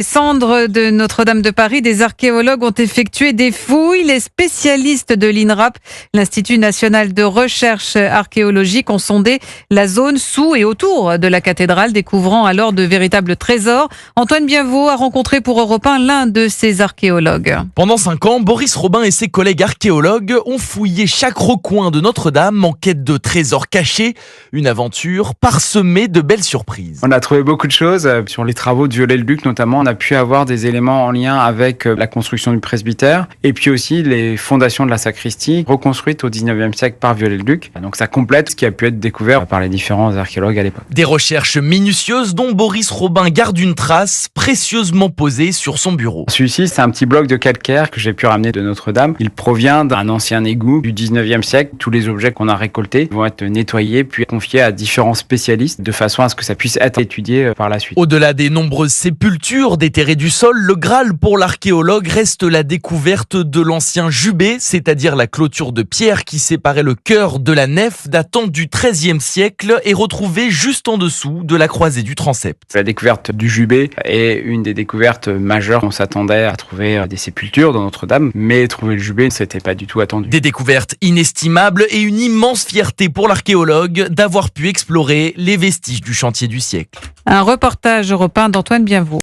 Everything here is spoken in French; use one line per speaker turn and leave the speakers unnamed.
Les cendres de Notre-Dame de Paris, des archéologues ont effectué des fouilles. Les spécialistes de l'INRAP, l'Institut national de recherche archéologique, ont sondé la zone sous et autour de la cathédrale, découvrant alors de véritables trésors. Antoine Bienvaux a rencontré pour Europe 1 l'un de ces archéologues.
Pendant 5 ans, Boris Robin et ses collègues archéologues ont fouillé chaque recoin de Notre-Dame en quête de trésors cachés. Une aventure parsemée de belles surprises.
On a trouvé beaucoup de choses sur les travaux de Viollet-le-Duc notamment. On a pu avoir des éléments en lien avec la construction du presbytère et puis aussi les fondations de la sacristie reconstruites au 19e siècle par Viollet-le-Duc. Donc ça complète ce qui a pu être découvert par les différents archéologues à l'époque.
Des recherches minutieuses dont Boris Robin garde une trace précieusement posée sur son bureau.
Celui-ci, c'est un petit bloc de calcaire que j'ai pu ramener de Notre-Dame. Il provient d'un ancien égout du 19e siècle. Tous les objets qu'on a récoltés vont être nettoyés puis confiés à différents spécialistes de façon à ce que ça puisse être étudié par la suite.
Au-delà des nombreuses sépultures déterrées du sol, le Graal pour l'archéologue reste la découverte de l'ancien jubé, c'est-à-dire la clôture de pierre qui séparait le chœur de la nef datant du XIIIe siècle et retrouvée juste en dessous de la croisée du transept.
La découverte du jubé est une des découvertes majeures. On s'attendait à trouver des sépultures dans Notre-Dame, mais trouver le jubé, c'était pas du tout attendu.
Des découvertes inestimables et une immense fierté pour l'archéologue d'avoir pu explorer les vestiges du chantier du siècle.
Un reportage Europe 1 d'Antoine Bienvaux.